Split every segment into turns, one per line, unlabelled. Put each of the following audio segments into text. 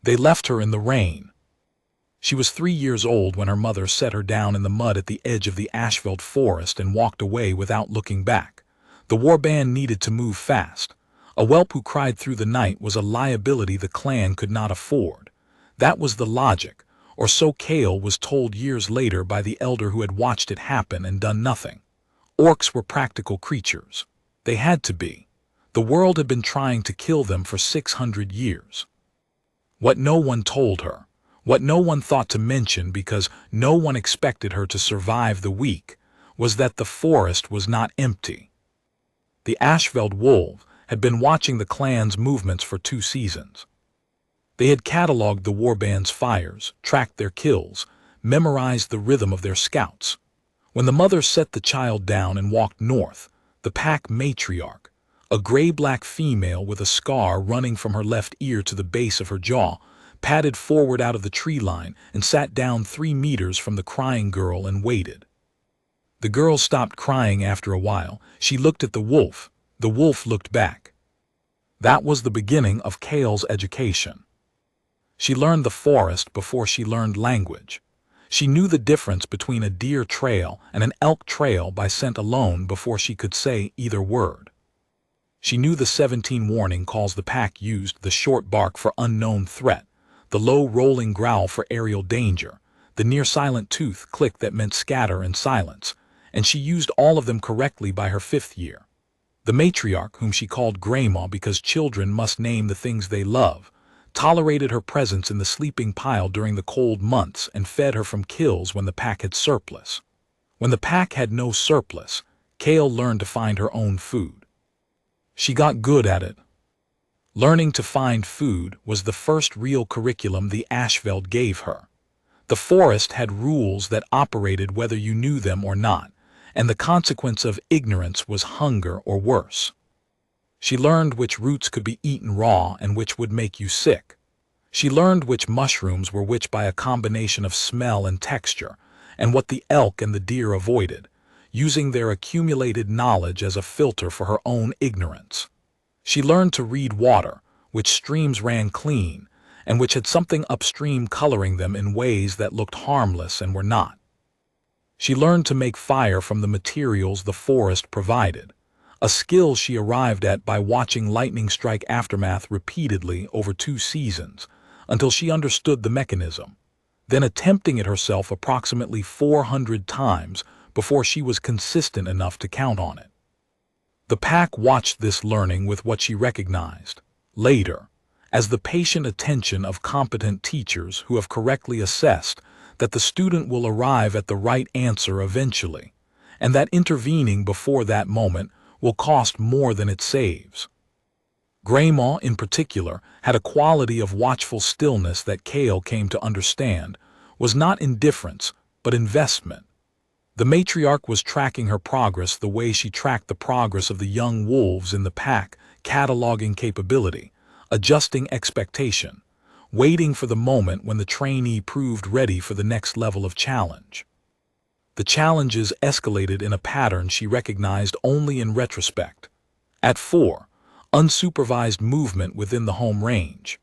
They left her in the rain. She was 3 years old when her mother set her down in the mud at the edge of the Ashfield forest and walked away without looking back. The warband needed to move fast. A whelp who cried through the night was a liability the clan could not afford. That was the logic, or so Cale was told years later by the elder who had watched it happen and done nothing. Orcs were practical creatures. They had to be. The world had been trying to kill them for 600 years. What no one told her, what no one thought to mention because no one expected her to survive the week, was that the forest was not empty. The Ashfield wolves had been watching the clan's movements for 2 seasons. They had cataloged the warband's fires, tracked their kills, memorized the rhythm of their scouts. When the mother set the child down and walked north, the pack matriarch, a gray-black female with a scar running from her left ear to the base of her jaw, padded forward out of the tree line and sat down 3 meters from the crying girl and waited. The girl stopped crying after a while. She looked at the wolf looked back. That was the beginning of Cale's education. She learned the forest before she learned language. She knew the difference between a deer trail and an elk trail by scent alone before she could say either word. She knew the 17 warning calls the pack used: the short bark for unknown threat, the low rolling growl for aerial danger, the near silent tooth click that meant scatter and silence, and she used all of them correctly by her 5th year. The matriarch, whom she called Grandma because children must name the things they love, tolerated her presence in the sleeping pile during the cold months and fed her from kills when the pack had surplus. When the pack had no surplus, Cale learned to find her own food. She got good at it. Learning to find food was the first real curriculum the Ashfield gave her. The forest had rules that operated whether you knew them or not, and the consequence of ignorance was hunger or worse. She learned which roots could be eaten raw and which would make you sick. She learned which mushrooms were which by a combination of smell and texture, and what the elk and the deer avoided, using their accumulated knowledge as a filter for her own ignorance. She learned to read water, which streams ran clean, and which had something upstream coloring them in ways that looked harmless and were not. She learned to make fire from the materials the forest provided, a skill she arrived at by watching lightning strike aftermath repeatedly over 2 seasons, until she understood the mechanism, then attempting it herself approximately 400 times before she was consistent enough to count on it. The pack watched this learning with what she recognized, later, as the patient attention of competent teachers who have correctly assessed that the student will arrive at the right answer eventually, and that intervening before that moment will cost more than it saves. Grandma, in particular, had a quality of watchful stillness that Cale came to understand was not indifference, but investment. The matriarch was tracking her progress the way she tracked the progress of the young wolves in the pack, cataloging capability, adjusting expectation, waiting for the moment when the trainee proved ready for the next level of challenge. The challenges escalated in a pattern she recognized only in retrospect. At 4, unsupervised movement within the home range.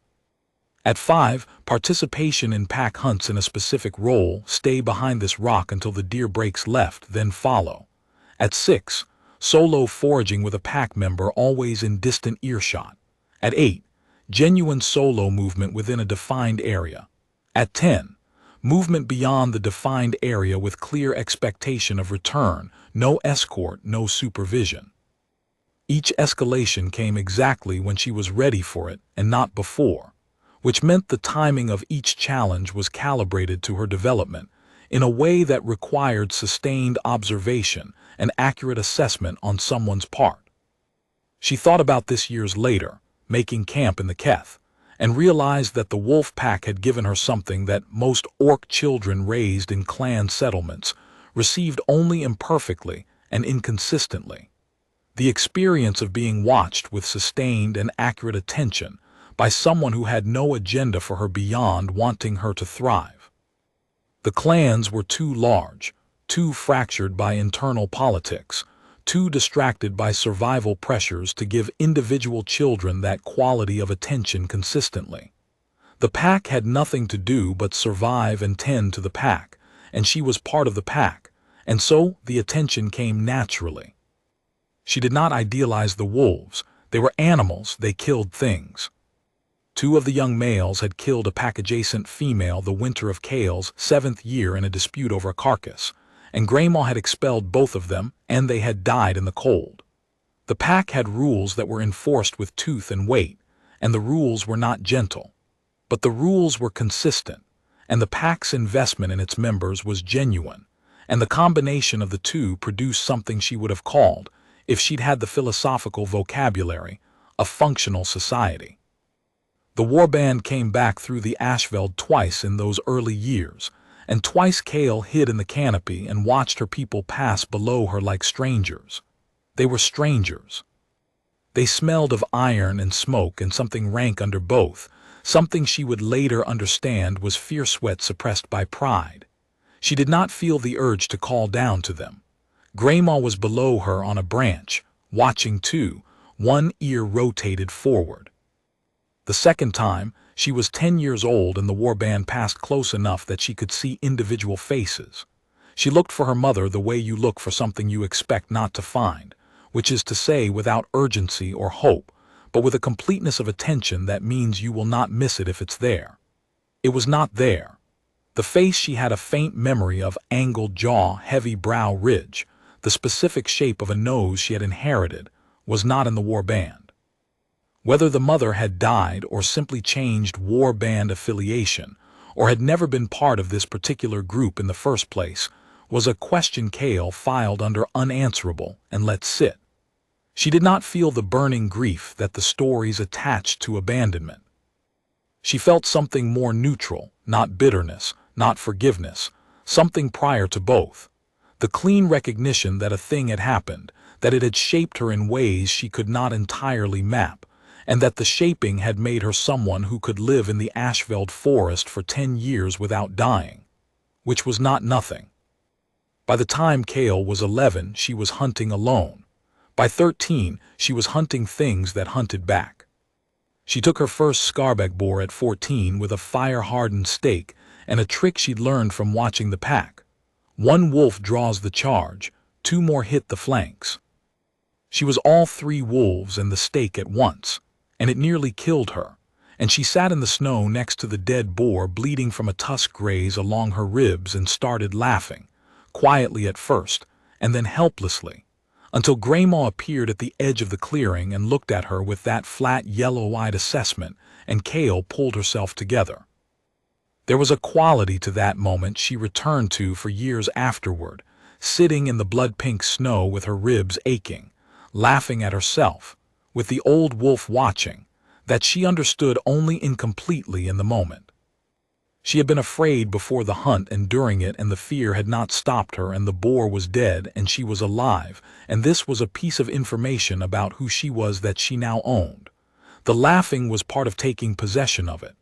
At 5, participation in pack hunts in a specific role: stay behind this rock until the deer breaks left, then follow. At 6, solo foraging with a pack member always in distant earshot. At 8, genuine solo movement within a defined area. At 10, movement beyond the defined area with clear expectation of return, no escort, no supervision. Each escalation came exactly when she was ready for it and not before, which meant the timing of each challenge was calibrated to her development in a way that required sustained observation and accurate assessment on someone's part. She thought about this years later, making camp in the Keth, and realized that the wolf pack had given her something that most orc children raised in clan settlements received only imperfectly and inconsistently: the experience of being watched with sustained and accurate attention by someone who had no agenda for her beyond wanting her to thrive. The clans were too large, too fractured by internal politics, too distracted by survival pressures to give individual children that quality of attention consistently. The pack had nothing to do but survive and tend to the pack, and she was part of the pack, and so the attention came naturally. She did not idealize the wolves. They were animals, they killed things. Two of the young males had killed a pack-adjacent female the winter of Kale's 7th year in a dispute over a carcass, and Graymaw had expelled both of them, and they had died in the cold. The pack had rules that were enforced with tooth and weight, and the rules were not gentle. But the rules were consistent, and the pack's investment in its members was genuine, and the combination of the two produced something she would have called, if she'd had the philosophical vocabulary, a functional society. The warband came back through the Ashveld twice in those early years, and twice Kale hid in the canopy and watched her people pass below her like strangers. They were strangers. They smelled of iron and smoke and something rank under both, something she would later understand was fierce sweat suppressed by pride. She did not feel the urge to call down to them. Graymaw was below her on a branch, watching too, one ear rotated forward. The second time, she was 10 years old and the warband passed close enough that she could see individual faces. She looked for her mother the way you look for something you expect not to find, which is to say without urgency or hope, but with a completeness of attention that means you will not miss it if it's there. It was not there. The face she had a faint memory of, angled jaw, heavy brow ridge, the specific shape of a nose she had inherited, was not in the warband. Whether the mother had died or simply changed warband affiliation, or had never been part of this particular group in the first place, was a question Kale filed under unanswerable and let sit. She did not feel the burning grief that the stories attached to abandonment. She felt something more neutral, not bitterness, not forgiveness, something prior to both. The clean recognition that a thing had happened, that it had shaped her in ways she could not entirely map, and that the shaping had made her someone who could live in the Ashveld forest for 10 years without dying, which was not nothing. By the time Kale was 11, she was hunting alone. By 13, she was hunting things that hunted back. She took her first scarbeck boar at 14 with a fire-hardened stake and a trick she'd learned from watching the pack. One wolf draws the charge, 2 more hit the flanks. She was all 3 wolves and the stake at once, and it nearly killed her, and she sat in the snow next to the dead boar bleeding from a tusk graze along her ribs and started laughing, quietly at first, and then helplessly, until Graymaw appeared at the edge of the clearing and looked at her with that flat yellow-eyed assessment, and Kale pulled herself together. There was a quality to that moment she returned to for years afterward, sitting in the blood-pink snow with her ribs aching, laughing at herself, with the old wolf watching, that she understood only incompletely in the moment. She had been afraid before the hunt and during it, and the fear had not stopped her, and the boar was dead and she was alive, and this was a piece of information about who she was that she now owned. The laughing was part of taking possession of it.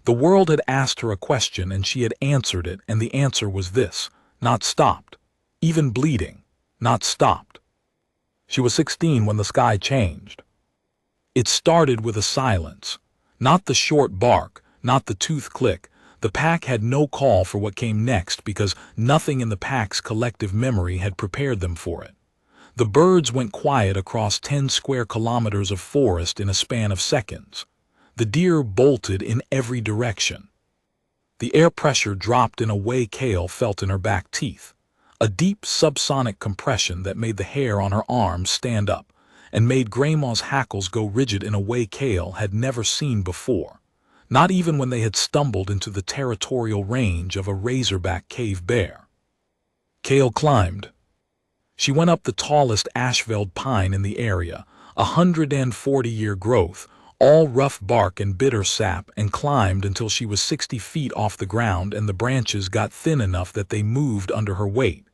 The world had asked her a question and she had answered it, and the answer was this: not stopped. Even bleeding, not stopped. She was 16 when the sky changed. It started with a silence. Not the short bark, not the tooth click. The pack had no call for what came next because nothing in the pack's collective memory had prepared them for it. The birds went quiet across 10 square kilometers of forest in a span of seconds. The deer bolted in every direction. The air pressure dropped in a way Kale felt in her back teeth, a deep subsonic compression that made the hair on her arms stand up and made Graymaw's hackles go rigid in a way Kale had never seen before, not even when they had stumbled into the territorial range of a razorback cave bear. Kale climbed. She went up the tallest Ashveld pine in the area, 140-year growth, all rough bark and bitter sap, and climbed until she was 60 feet off the ground and the branches got thin enough that they moved under her weight.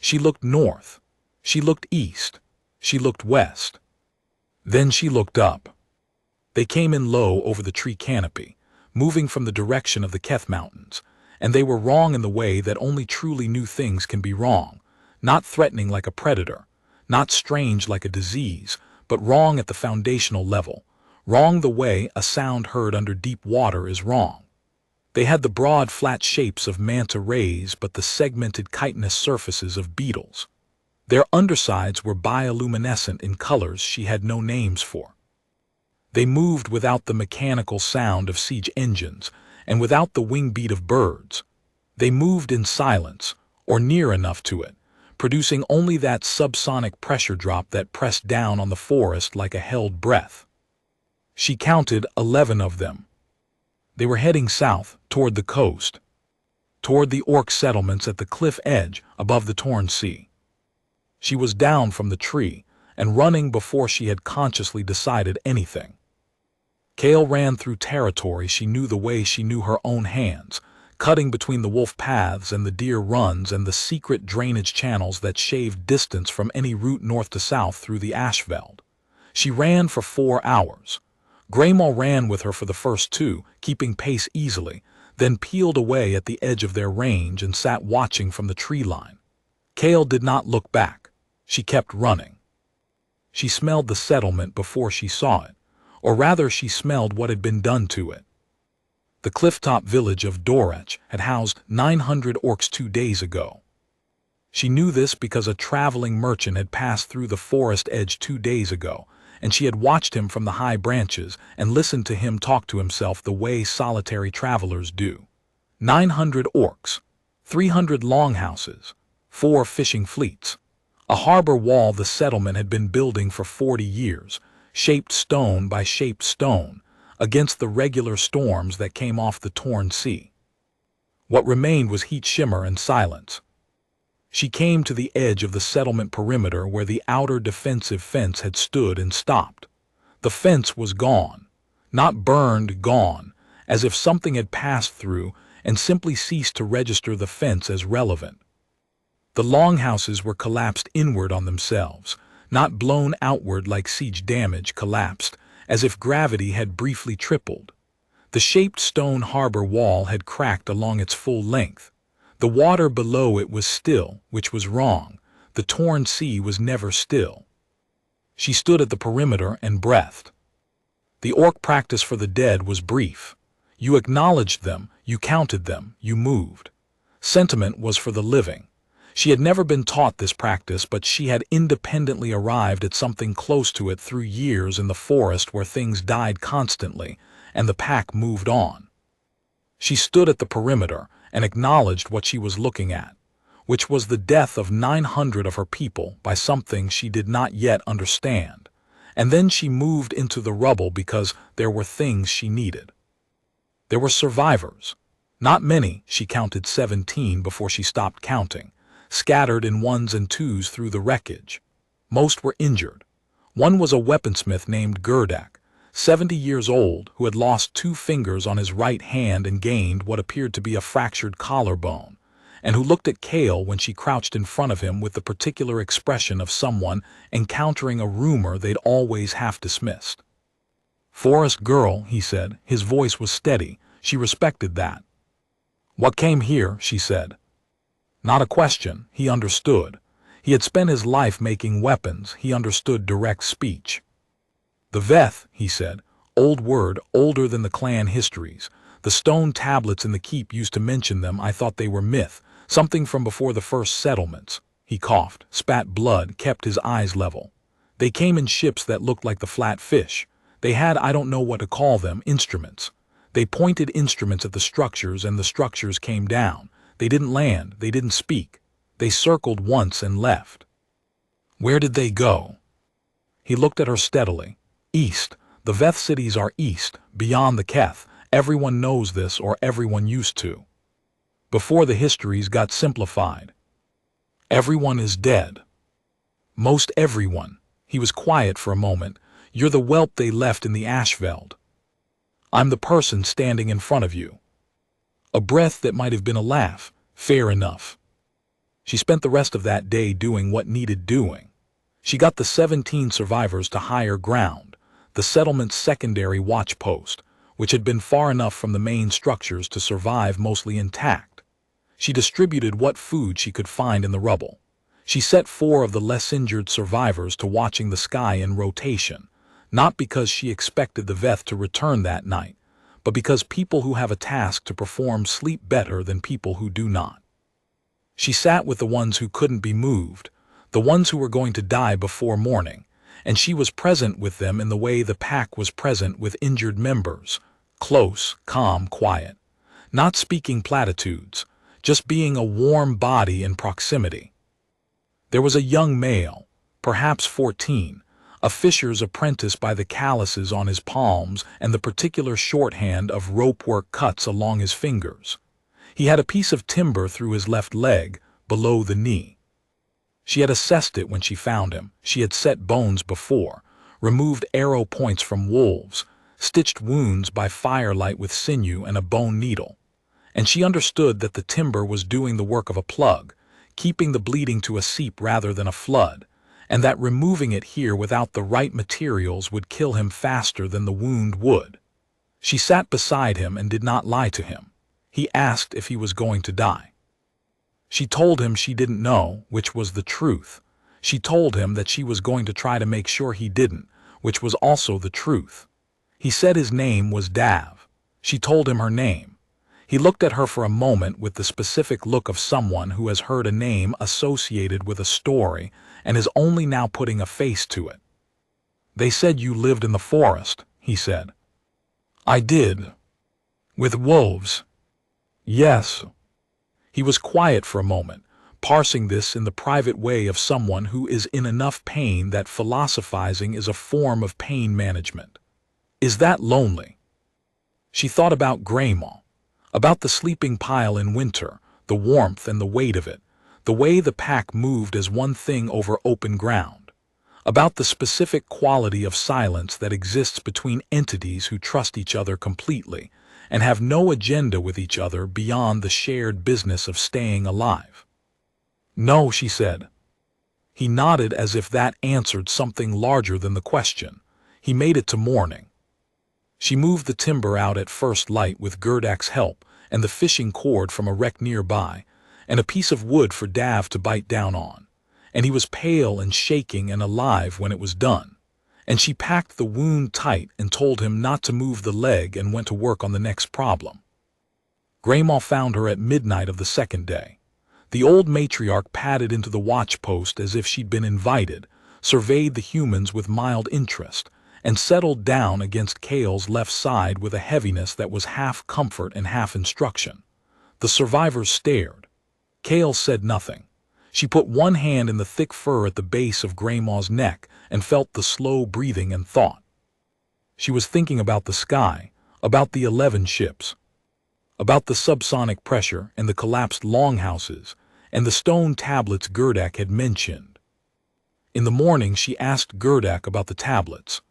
She looked north. She looked east. She looked west. Then she looked up. They came in low over the tree canopy, moving from the direction of the Keth Mountains, and they were wrong in the way that only truly new things can be wrong, not threatening like a predator, not strange like a disease, but wrong at the foundational level, Wrong the way a sound heard under deep water is wrong. They had the broad, flat shapes of manta rays but the segmented chitinous surfaces of beetles. Their undersides were bioluminescent in colors she had no names for. They moved without the mechanical sound of siege engines and without the wing beat of birds. They moved in silence, or near enough to it, producing only that subsonic pressure drop that pressed down on the forest like a held breath. She counted 11 of them. They were heading south, toward the coast, toward the Orc settlements at the cliff edge above the torn sea. She was down from the tree and running before she had consciously decided anything. Kale ran through territory she knew the way she knew her own hands, cutting between the wolf paths and the deer runs and the secret drainage channels that shaved distance from any route north to south through the Ashveld. She ran for 4 hours. Graymal ran with her for the first 2, keeping pace easily, then peeled away at the edge of their range and sat watching from the tree line. Kale did not look back. She kept running. She smelled the settlement before she saw it, or rather she smelled what had been done to it. The clifftop village of Dorech had housed 900 orcs 2 days ago. She knew this because a traveling merchant had passed through the forest edge 2 days ago, and she had watched him from the high branches and listened to him talk to himself the way solitary travelers do. 900 orcs, 300 longhouses, 4 fishing fleets, a harbor wall the settlement had been building for 40 years, shaped stone by shaped stone, against the regular storms that came off the torn sea. What remained was heat shimmer and silence. She came to the edge of the settlement perimeter where the outer defensive fence had stood and stopped. The fence was gone, not burned, gone, as if something had passed through and simply ceased to register the fence as relevant. The longhouses were collapsed inward on themselves, not blown outward like siege damage collapsed, as if gravity had briefly tripled. The shaped stone harbor wall had cracked along its full length. The water below it was still, which was wrong. The torn sea was never still. She stood at the perimeter and breathed. The orc practice for the dead was brief. You acknowledged them, you counted them, you moved. Sentiment was for the living. She had never been taught this practice, but she had independently arrived at something close to it through years in the forest where things died constantly, and the pack moved on. She stood at the perimeter and acknowledged what she was looking at, which was the death of 900 of her people by something she did not yet understand, and then she moved into the rubble because there were things she needed. There were survivors. Not many, she counted 17 before she stopped counting, scattered in 1s and 2s through the wreckage. Most were injured. One was a weaponsmith named Gerdak, 70 years old, who had lost 2 fingers on his right hand and gained what appeared to be a fractured collarbone, and who looked at Kale when she crouched in front of him with the particular expression of someone encountering a rumor they'd always half dismissed. "Forest girl," he said. His voice was steady. She respected that. "What came here?" she said. Not a question. He understood. He had spent his life making weapons. He understood direct speech. "The Veth," he said. Old word, older than the clan histories. The stone tablets in the keep used to mention them. I thought they were myth, something from before the first settlements. He coughed, spat blood, kept his eyes level. They came in ships that looked like the flat fish. They had, I don't know what to call them, instruments. They pointed instruments at the structures and the structures came down. They didn't land, they didn't speak. They circled once and left. Where did they go? He looked at her steadily. East. The Veth cities are east, beyond the Keth. Everyone knows this, or everyone used to. Before the histories got simplified. Everyone is dead. Most everyone. He was quiet for a moment. You're the whelp they left in the Ashveld. I'm the person standing in front of you. A breath that might have been a laugh. Fair enough. She spent the rest of that day doing what needed doing. She got the 17 survivors to higher ground, the settlement's secondary watch post, which had been far enough from the main structures to survive mostly intact. She distributed what food she could find in the rubble. She set 4 of the less injured survivors to watching the sky in rotation, not because she expected the Veth to return that night, but because people who have a task to perform sleep better than people who do not. She sat with the ones who couldn't be moved, the ones who were going to die before morning, and she was present with them in the way the pack was present with injured members, close, calm, quiet, not speaking platitudes, just being a warm body in proximity. There was a young male, perhaps 14, a fisher's apprentice by the calluses on his palms and the particular shorthand of ropework cuts along his fingers. He had a piece of timber through his left leg, below the knee. She had assessed it when she found him. She had set bones before, removed arrow points from wolves, stitched wounds by firelight with sinew and a bone needle. And she understood that the timber was doing the work of a plug, keeping the bleeding to a seep rather than a flood, and that removing it here without the right materials would kill him faster than the wound would. She sat beside him and did not lie to him. He asked if he was going to die. She told him she didn't know, which was the truth. She told him that she was going to try to make sure he didn't, which was also the truth. He said his name was Dav. She told him her name. He looked at her for a moment with the specific look of someone who has heard a name associated with a story and is only now putting a face to it. "They said you lived in the forest," he said. "I did. With wolves." "Yes." He was quiet for a moment, parsing this in the private way of someone who is in enough pain that philosophizing is a form of pain management. "Is that lonely?" She thought about Grandma, about the sleeping pile in winter, the warmth and the weight of it, the way the pack moved as one thing over open ground, about the specific quality of silence that exists between entities who trust each other completely and have no agenda with each other beyond the shared business of staying alive. "No," she said. He nodded as if that answered something larger than the question. He made it to morning. She moved the timber out at first light with Gerdak's help and the fishing cord from a wreck nearby, and a piece of wood for Dav to bite down on, and he was pale and shaking and alive when it was done. And she packed the wound tight and told him not to move the leg and went to work on the next problem. Grandma found her at midnight of the second day. The old matriarch padded into the watch post as if she'd been invited, surveyed the humans with mild interest, and settled down against Kale's left side with a heaviness that was half comfort and half instruction. The survivors stared. Kale said nothing. She put one hand in the thick fur at the base of Grandma's neck and felt the slow breathing and thought. She was thinking about the sky, about the 11 ships, about the subsonic pressure and the collapsed longhouses and the stone tablets Gerdak had mentioned. In the morning she asked Gerdak about the tablets.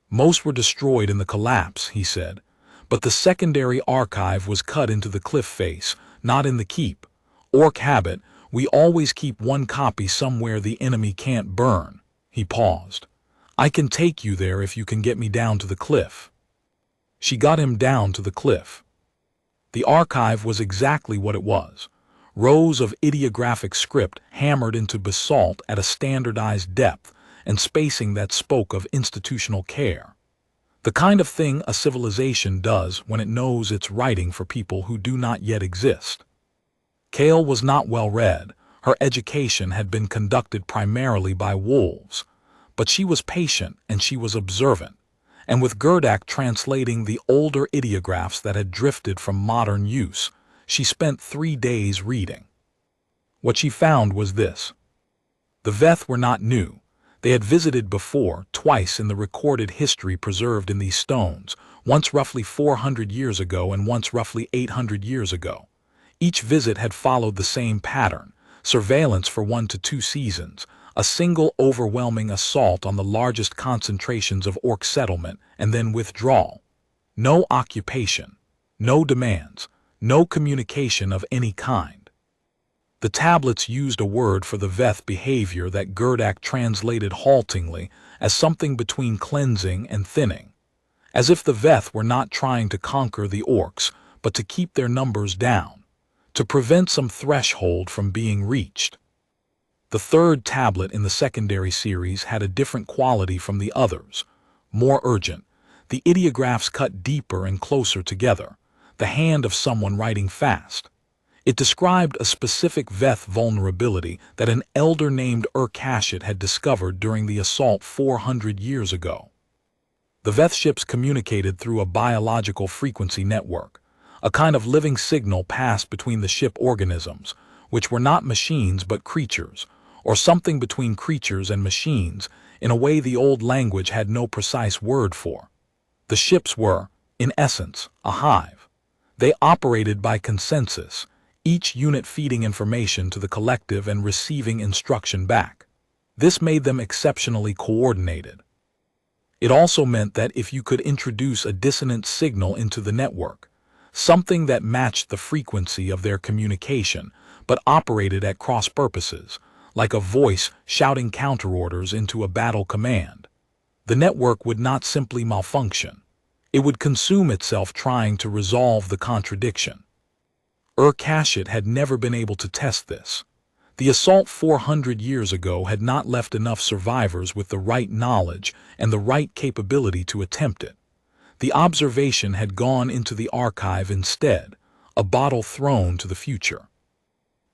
"Most were destroyed in the collapse," he said, "but the secondary archive was cut into the cliff face, not in the keep. Orc habit, we always keep one copy somewhere the enemy can't burn." He paused. "I can take you there if you can get me down to the cliff." She got him down to the cliff. The archive was exactly what it was. Rows of ideographic script hammered into basalt at a standardized depth and spacing that spoke of institutional care. The kind of thing a civilization does when it knows it's writing for people who do not yet exist. Kale was not well read. Her education had been conducted primarily by wolves, but she was patient and she was observant, and with Gerdak translating the older ideographs that had drifted from modern use, she spent 3 days reading. What she found was this. The Veth were not new. They had visited before, twice in the recorded history preserved in these stones, once roughly 400 years ago and once roughly 800 years ago. Each visit had followed the same pattern: surveillance for 1 to 2 seasons, a single overwhelming assault on the largest concentrations of Orc settlement, and then withdrawal. No occupation, no demands, no communication of any kind. The tablets used a word for the Veth behavior that Gerdak translated haltingly as something between cleansing and thinning, as if the Veth were not trying to conquer the Orcs, but to keep their numbers down, to prevent some threshold from being reached. The third tablet in the secondary series had a different quality from the others, more urgent. The ideographs cut deeper and closer together, the hand of someone writing fast. It described a specific Veth vulnerability that an elder named Urkashit had discovered during the assault 400 years ago. The Veth ships communicated through a biological frequency network, a kind of living signal passed between the ship organisms, which were not machines but creatures, or something between creatures and machines, in a way the old language had no precise word for. The ships were, in essence, a hive. They operated by consensus, each unit feeding information to the collective and receiving instruction back. This made them exceptionally coordinated. It also meant that if you could introduce a dissonant signal into the network, something that matched the frequency of their communication but operated at cross purposes, like a voice shouting counterorders into a battle command, the network would not simply malfunction. It would consume itself trying to resolve the contradiction. Urkashit had never been able to test this. The assault 400 years ago had not left enough survivors with the right knowledge and the right capability to attempt it. The observation had gone into the archive instead, a bottle thrown to the future.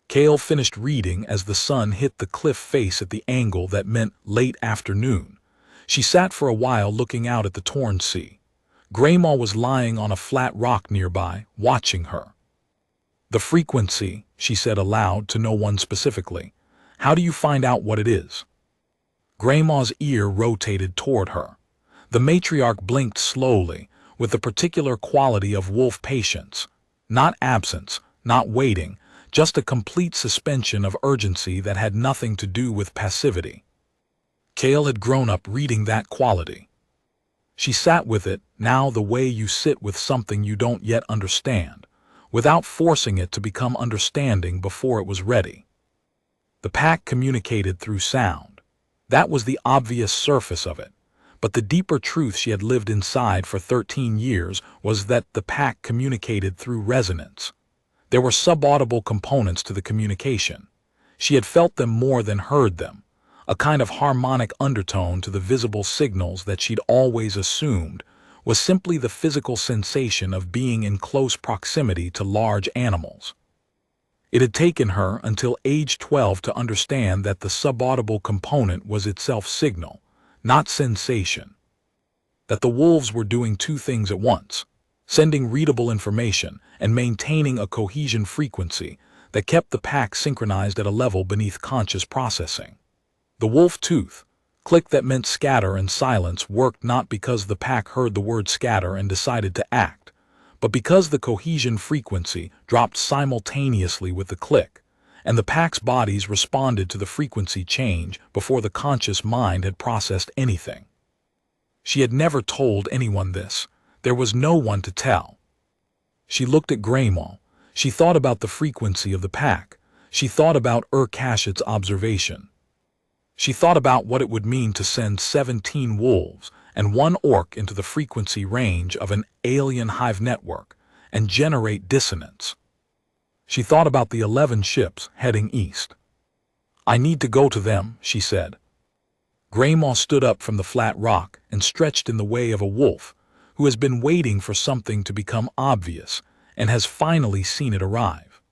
Kale finished reading as the sun hit the cliff face at the angle that meant late afternoon. She sat for a while looking out at the torn sea. Graymaw was lying on a flat rock nearby, watching her. "The frequency," she said aloud to no one specifically. "How do you find out what it is?" Graymaw's ear rotated toward her. The matriarch blinked slowly, with the particular quality of wolf patience. Not absence, not waiting, just a complete suspension of urgency that had nothing to do with passivity. Kale had grown up reading that quality. She sat with it, now the way you sit with something you don't yet understand, without forcing it to become understanding before it was ready. The pack communicated through sound. That was the obvious surface of it, but the deeper truth she had lived inside for 13 years was that the pack communicated through resonance. There were subaudible components to the communication. She had felt them more than heard them, a kind of harmonic undertone to the visible signals that she'd always assumed was simply the physical sensation of being in close proximity to large animals. It had taken her until age 12 to understand that the subaudible component was itself signal, not sensation. That the wolves were doing two things at once, sending readable information and maintaining a cohesion frequency that kept the pack synchronized at a level beneath conscious processing. The wolf tooth, click that meant scatter and silence, worked not because the pack heard the word scatter and decided to act, but because the cohesion frequency dropped simultaneously with the click, and the pack's bodies responded to the frequency change before the conscious mind had processed anything. She had never told anyone this. There was no one to tell. She looked at Graymaw. She thought about the frequency of the pack. She thought about Urkashit's observation. She thought about what it would mean to send 17 wolves and 1 orc into the frequency range of an alien hive network and generate dissonance. She thought about the 11 ships heading east. "I need to go to them," she said. Graymaw stood up from the flat rock and stretched in the way of a wolf who has been waiting for something to become obvious and has finally seen it arrive.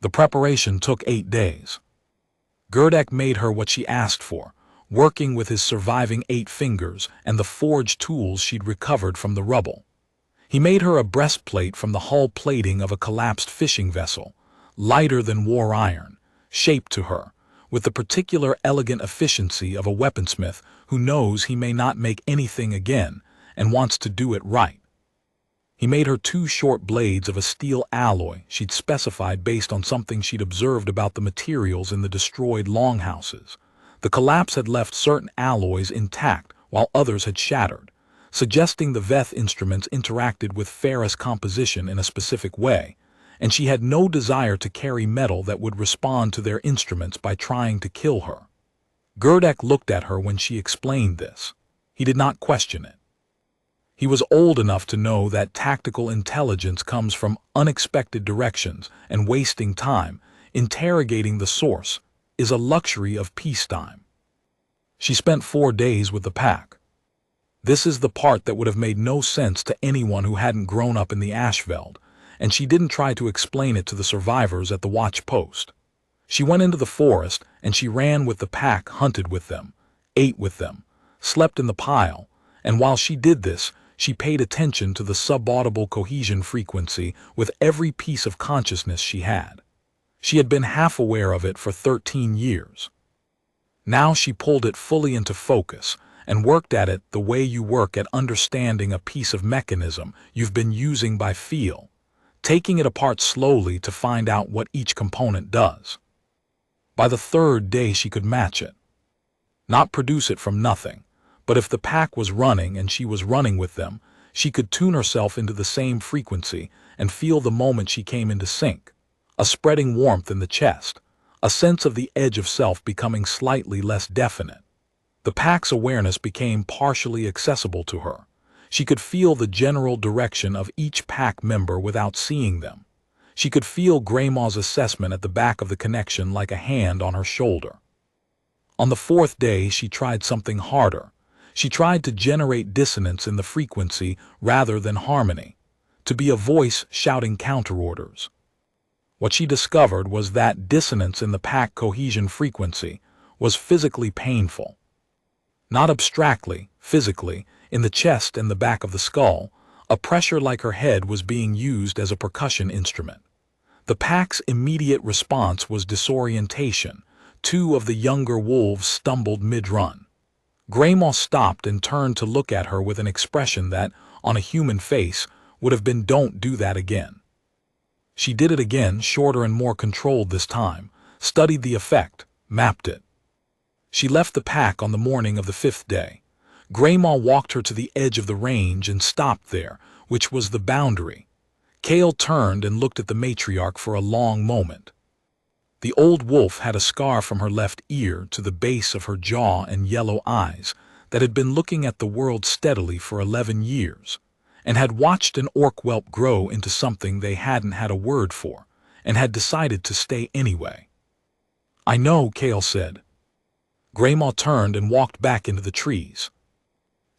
The preparation took 8 days. Gerdek made her what she asked for, working with his surviving 8 fingers and the forged tools she'd recovered from the rubble. He made her a breastplate from the hull plating of a collapsed fishing vessel, lighter than war iron, shaped to her, with the particular elegant efficiency of a weaponsmith who knows he may not make anything again and wants to do it right. He made her 2 short blades of a steel alloy she'd specified based on something she'd observed about the materials in the destroyed longhouses. The collapse had left certain alloys intact while others had shattered, suggesting the Veth instruments interacted with ferrous composition in a specific way, and she had no desire to carry metal that would respond to their instruments by trying to kill her. Gerdek looked at her when she explained this. He did not question it. He was old enough to know that tactical intelligence comes from unexpected directions, and wasting time, interrogating the source, is a luxury of peacetime. She spent 4 days with the pack. This is the part that would have made no sense to anyone who hadn't grown up in the Ashveld, and she didn't try to explain it to the survivors at the watch post. She went into the forest and she ran with the pack, hunted with them, ate with them, slept in the pile, and while she did this, she paid attention to the subaudible cohesion frequency with every piece of consciousness she had. She had been half aware of it for 13 years. Now she pulled it fully into focus and worked at it the way you work at understanding a piece of mechanism you've been using by feel, taking it apart slowly to find out what each component does. By the third day she could match it. Not produce it from nothing, but if the pack was running and she was running with them, she could tune herself into the same frequency and feel the moment she came into sync, a spreading warmth in the chest, a sense of the edge of self becoming slightly less definite. The pack's awareness became partially accessible to her. She could feel the general direction of each pack member without seeing them. She could feel Grandma's assessment at the back of the connection like a hand on her shoulder. On the fourth day, she tried something harder. She tried to generate dissonance in the frequency rather than harmony, to be a voice shouting counterorders. What she discovered was that dissonance in the pack cohesion frequency was physically painful. Not abstractly, physically, in the chest and the back of the skull, a pressure like her head was being used as a percussion instrument. The pack's immediate response was disorientation. Two of the younger wolves stumbled mid-run. Grandma stopped and turned to look at her with an expression that, on a human face, would have been "Don't do that again." She did it again, shorter and more controlled this time, studied the effect, mapped it. She left the pack on the morning of the fifth day. Grandma walked her to the edge of the range and stopped there, which was the boundary. Kale turned and looked at the matriarch for a long moment. The old wolf had a scar from her left ear to the base of her jaw and yellow eyes that had been looking at the world steadily for 11 years, and had watched an orc whelp grow into something they hadn't had a word for, and had decided to stay anyway. "I know," Kale said. Grandma turned and walked back into the trees.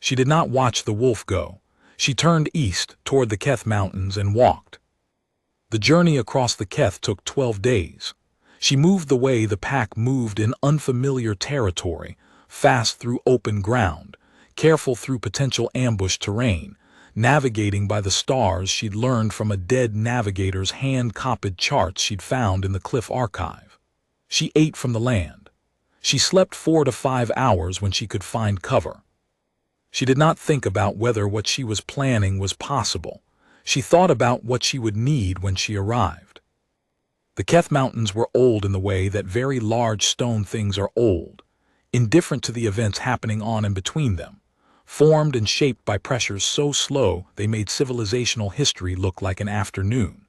She did not watch the wolf go. She turned east toward the Keth Mountains and walked. The journey across the Keth took 12 days. She moved the way the pack moved in unfamiliar territory, fast through open ground, careful through potential ambush terrain, navigating by the stars she'd learned from a dead navigator's hand-copied charts she'd found in the Cliff Archive. She ate from the land. She slept 4 to 5 hours when she could find cover. She did not think about whether what she was planning was possible. She thought about what she would need when she arrived. The Keth Mountains were old in the way that very large stone things are old, indifferent to the events happening on and between them, formed and shaped by pressures so slow they made civilizational history look like an afternoon.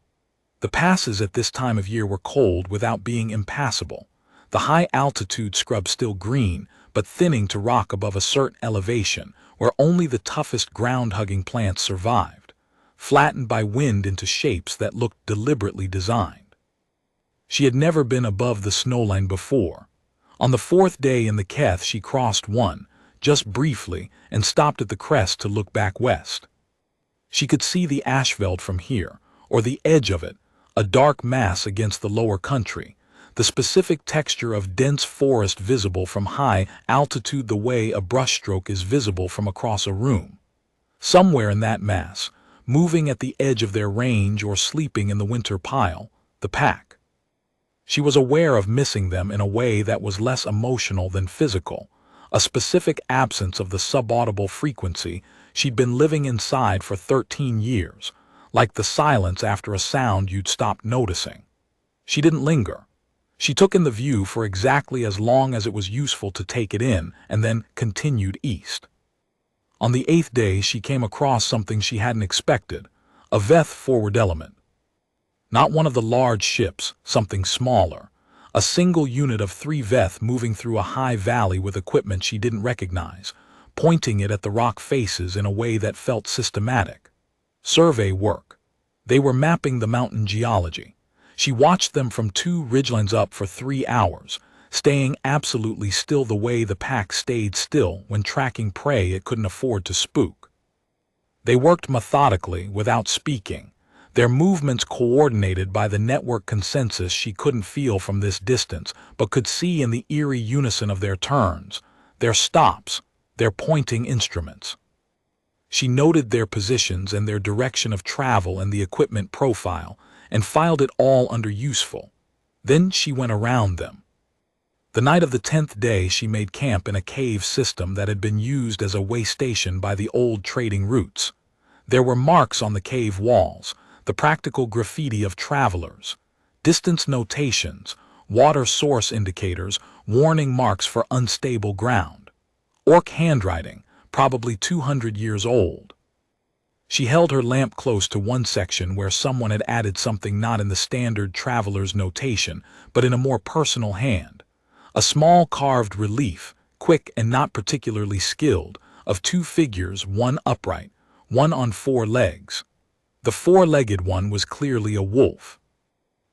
The passes at this time of year were cold without being impassable. The high-altitude scrub still green, but thinning to rock above a certain elevation where only the toughest ground-hugging plants survived, flattened by wind into shapes that looked deliberately designed. She had never been above the snowline before. On the fourth day in the Keth, she crossed one, just briefly, and stopped at the crest to look back west. She could see the Ashveld from here, or the edge of it, a dark mass against the lower country, the specific texture of dense forest visible from high altitude the way a brushstroke is visible from across a room. Somewhere in that mass, moving at the edge of their range or sleeping in the winter pile, the pack. She was aware of missing them in a way that was less emotional than physical, a specific absence of the subaudible frequency she'd been living inside for 13 years, like the silence after a sound you'd stopped noticing. She didn't linger. She took in the view for exactly as long as it was useful to take it in, and then continued east. On the 8th day, she came across something she hadn't expected, a Veth forward element. Not one of the large ships, something smaller, a single unit of 3 Veth moving through a high valley with equipment she didn't recognize, pointing it at the rock faces in a way that felt systematic. Survey work. They were mapping the mountain geology. She watched them from 2 ridgelines up for 3 hours, staying absolutely still the way the pack stayed still when tracking prey it couldn't afford to spook. They worked methodically, without speaking, their movements coordinated by the network consensus she couldn't feel from this distance, but could see in the eerie unison of their turns, their stops, their pointing instruments. She noted their positions and their direction of travel and the equipment profile, and filed it all under useful. Then she went around them. The night of the 10th day she made camp in a cave system that had been used as a way station by the old trading routes. There were marks on the cave walls, the practical graffiti of travelers, distance notations, water source indicators, warning marks for unstable ground. Orc handwriting, probably 200 years old. She held her lamp close to one section where someone had added something not in the standard traveler's notation, but in a more personal hand. A small carved relief, quick and not particularly skilled, of two figures, one upright, one on four legs. The four-legged one was clearly a wolf.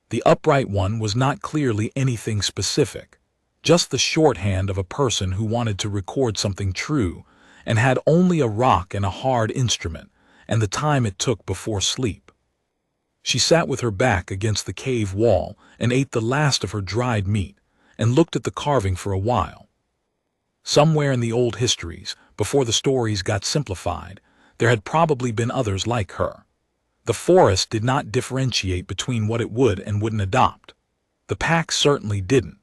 The upright one was not clearly anything specific, just the shorthand of a person who wanted to record something true and had only a rock and a hard instrument, and the time it took before sleep. She sat with her back against the cave wall and ate the last of her dried meat, and looked at the carving for a while. Somewhere in the old histories, before the stories got simplified, there had probably been others like her. The forest did not differentiate between what it would and wouldn't adopt. The pack certainly didn't.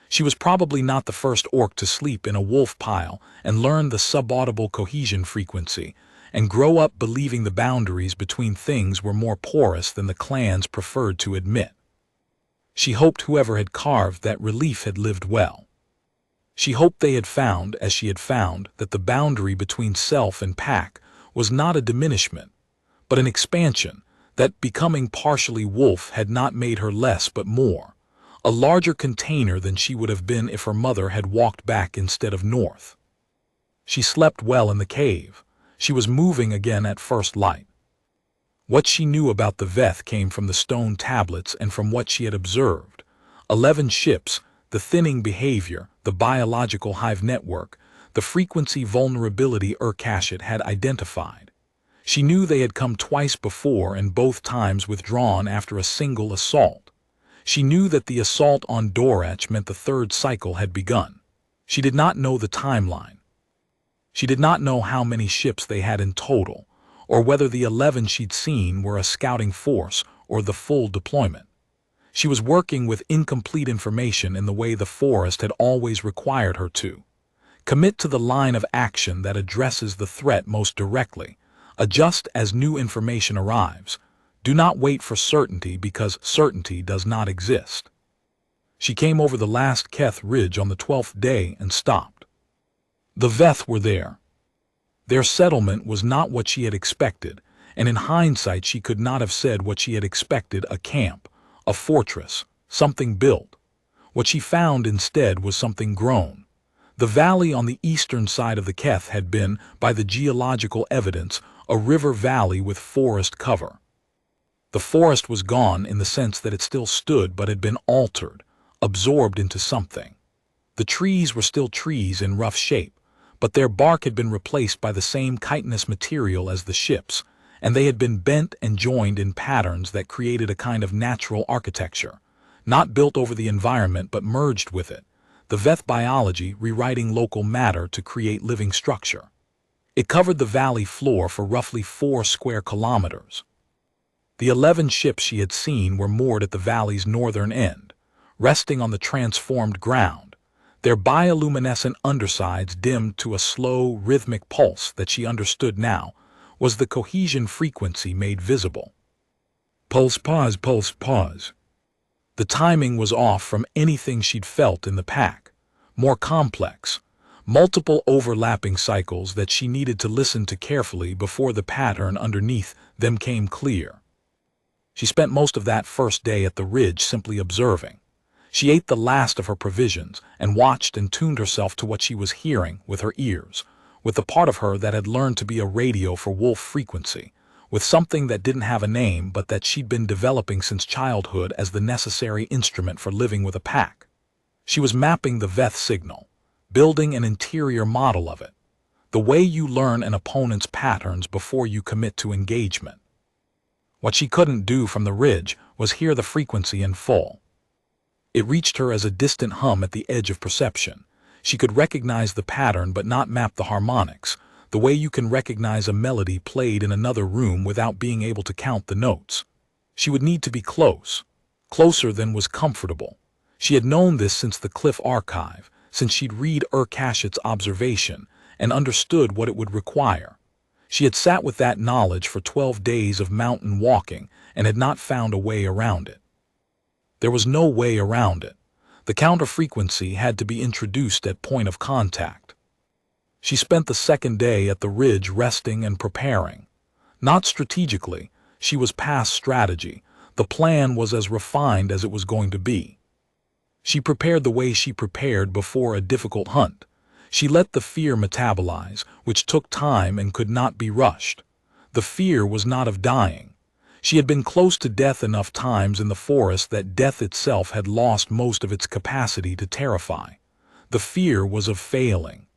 She was probably not the first orc to sleep in a wolf pile and learn the subaudible cohesion frequency, and grow up believing the boundaries between things were more porous than the clans preferred to admit. She hoped whoever had carved that relief had lived well. She hoped they had found, as she had found, that the boundary between self and pack was not a diminishment, but an expansion, that becoming partially wolf had not made her less but more, a larger container than she would have been if her mother had walked back instead of north. She slept well in the cave. She was moving again at first light. What she knew about the Veth came from the stone tablets and from what she had observed. 11 ships, the thinning behavior, the biological hive network, the frequency vulnerability Urkashet had identified. She knew they had come twice before and both times withdrawn after a single assault. She knew that the assault on Dorech meant the third cycle had begun. She did not know the timeline. She did not know how many ships they had in total, or whether the 11 she'd seen were a scouting force or the full deployment. She was working with incomplete information in the way the forest had always required her to. Commit to the line of action that addresses the threat most directly. Adjust as new information arrives. Do not wait for certainty because certainty does not exist. She came over the last Keth ridge on the 12th day and stopped. The Veth were there. Their settlement was not what she had expected, and in hindsight she could not have said what she had expected: a camp, a fortress, something built. What she found instead was something grown. The valley on the eastern side of the Keth had been, by the geological evidence, a river valley with forest cover. The forest was gone in the sense that it still stood but had been altered, absorbed into something. The trees were still trees in rough shape, but their bark had been replaced by the same chitinous material as the ships, and they had been bent and joined in patterns that created a kind of natural architecture, not built over the environment but merged with it, the Veth biology rewriting local matter to create living structure. It covered the valley floor for roughly 4 square kilometers. The 11 ships she had seen were moored at the valley's northern end, resting on the transformed ground, their bioluminescent undersides dimmed to a slow, rhythmic pulse that she understood now was the cohesion frequency made visible. Pulse, pause, pulse, pause. The timing was off from anything she'd felt in the pack, more complex, multiple overlapping cycles that she needed to listen to carefully before the pattern underneath them came clear. She spent most of that first day at the ridge simply observing. She ate the last of her provisions and watched and tuned herself to what she was hearing with her ears, with the part of her that had learned to be a radio for wolf frequency, with something that didn't have a name but that she'd been developing since childhood as the necessary instrument for living with a pack. She was mapping the Veth signal, building an interior model of it, the way you learn an opponent's patterns before you commit to engagement. What she couldn't do from the ridge was hear the frequency in full. It reached her as a distant hum at the edge of perception. She could recognize the pattern but not map the harmonics, the way you can recognize a melody played in another room without being able to count the notes. She would need to be close, closer than was comfortable. She had known this since the Cliff Archive, since she'd read Urkashit's observation and understood what it would require. She had sat with that knowledge for 12 days of mountain walking and had not found a way around it. There was no way around it. The counter-frequency had to be introduced at point of contact. She spent the second day at the ridge resting and preparing. Not strategically, she was past strategy. The plan was as refined as it was going to be. She prepared the way she prepared before a difficult hunt. She let the fear metabolize, which took time and could not be rushed. The fear was not of dying. She had been close to death enough times in the forest that death itself had lost most of its capacity to terrify. The fear was of failing,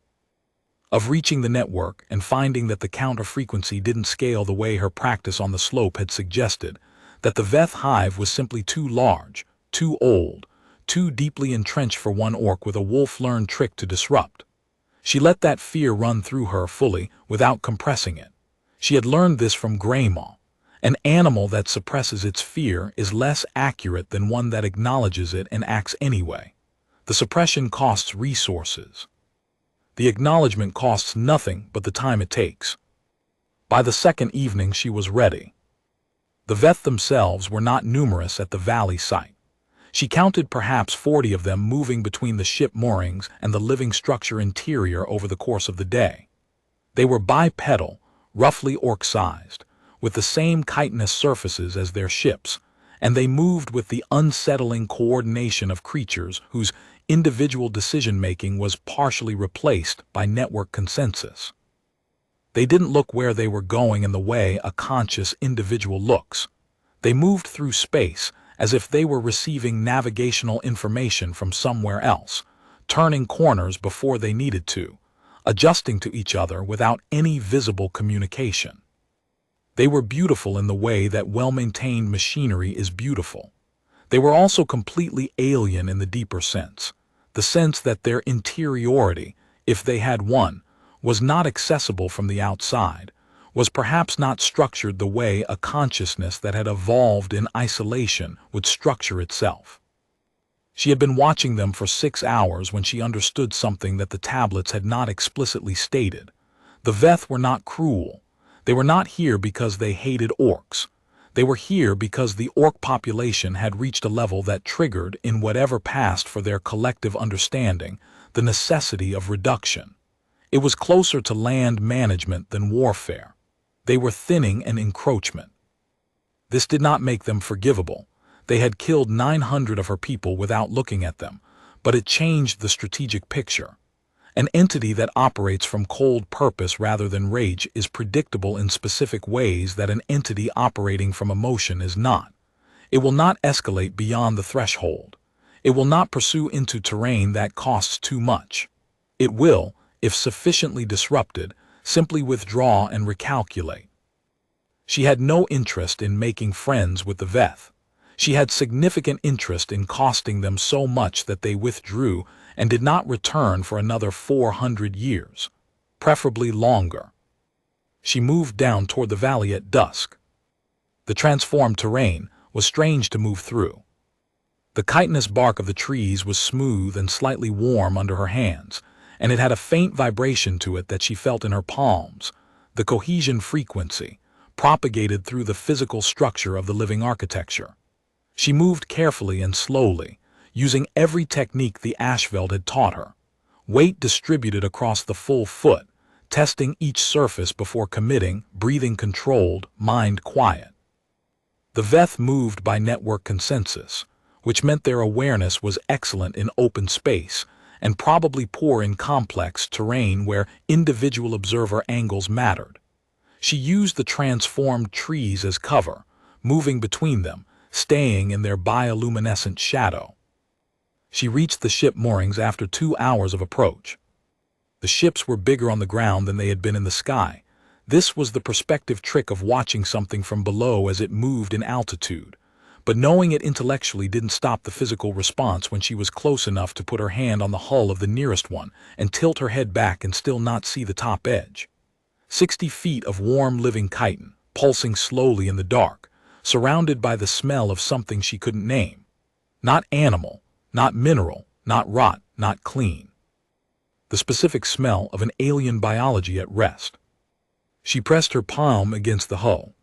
of reaching the network and finding that the counter-frequency didn't scale the way her practice on the slope had suggested, that the Veth hive was simply too large, too old, too deeply entrenched for one orc with a wolf-learned trick to disrupt. She let that fear run through her fully without compressing it. She had learned this from Greymaw. An animal that suppresses its fear is less accurate than one that acknowledges it and acts anyway. The suppression costs resources. The acknowledgement costs nothing but the time it takes. By the second evening she was ready. The Veth themselves were not numerous at the valley site. She counted perhaps 40 of them moving between the ship moorings and the living structure interior over the course of the day. They were bipedal, roughly orc-sized, with the same chitinous surfaces as their ships, and they moved with the unsettling coordination of creatures whose individual decision-making was partially replaced by network consensus. They didn't look where they were going in the way a conscious individual looks. They moved through space as if they were receiving navigational information from somewhere else, turning corners before they needed to, adjusting to each other without any visible communication. They were beautiful in the way that well-maintained machinery is beautiful. They were also completely alien in the deeper sense, the sense that their interiority, if they had one, was not accessible from the outside, was perhaps not structured the way a consciousness that had evolved in isolation would structure itself. She had been watching them for 6 hours when she understood something that the tablets had not explicitly stated. The Veth were not cruel. They were not here because they hated orcs. They were here because the orc population had reached a level that triggered, in whatever passed for their collective understanding, the necessity of reduction. It was closer to land management than warfare. They were thinning and encroachment. This did not make them forgivable. They had killed 900 of her people without looking at them, but it changed the strategic picture. An entity that operates from cold purpose rather than rage is predictable in specific ways that an entity operating from emotion is not. It will not escalate beyond the threshold. It will not pursue into terrain that costs too much. It will, if sufficiently disrupted, simply withdraw and recalculate. She had no interest in making friends with the Veth. She had significant interest in costing them so much that they withdrew and did not return for another 400 years, preferably longer. She moved down toward the valley at dusk. The transformed terrain was strange to move through. The chitinous bark of the trees was smooth and slightly warm under her hands, and it had a faint vibration to it that she felt in her palms, the cohesion frequency, propagated through the physical structure of the living architecture. She moved carefully and slowly, using every technique the Ashveld had taught her. Weight distributed across the full foot, testing each surface before committing, breathing controlled, mind quiet. The Veth moved by network consensus, which meant their awareness was excellent in open space and probably poor in complex terrain where individual observer angles mattered. She used the transformed trees as cover, moving between them, staying in their bioluminescent shadow. She reached the ship moorings after 2 hours of approach. The ships were bigger on the ground than they had been in the sky. This was the perspective trick of watching something from below as it moved in altitude. But knowing it intellectually didn't stop the physical response when she was close enough to put her hand on the hull of the nearest one and tilt her head back and still not see the top edge. 60 feet of warm living chitin, pulsing slowly in the dark, surrounded by the smell of something she couldn't name. Not animal, not mineral, not rot, not clean. The specific smell of an alien biology at rest. She pressed her palm against the hull.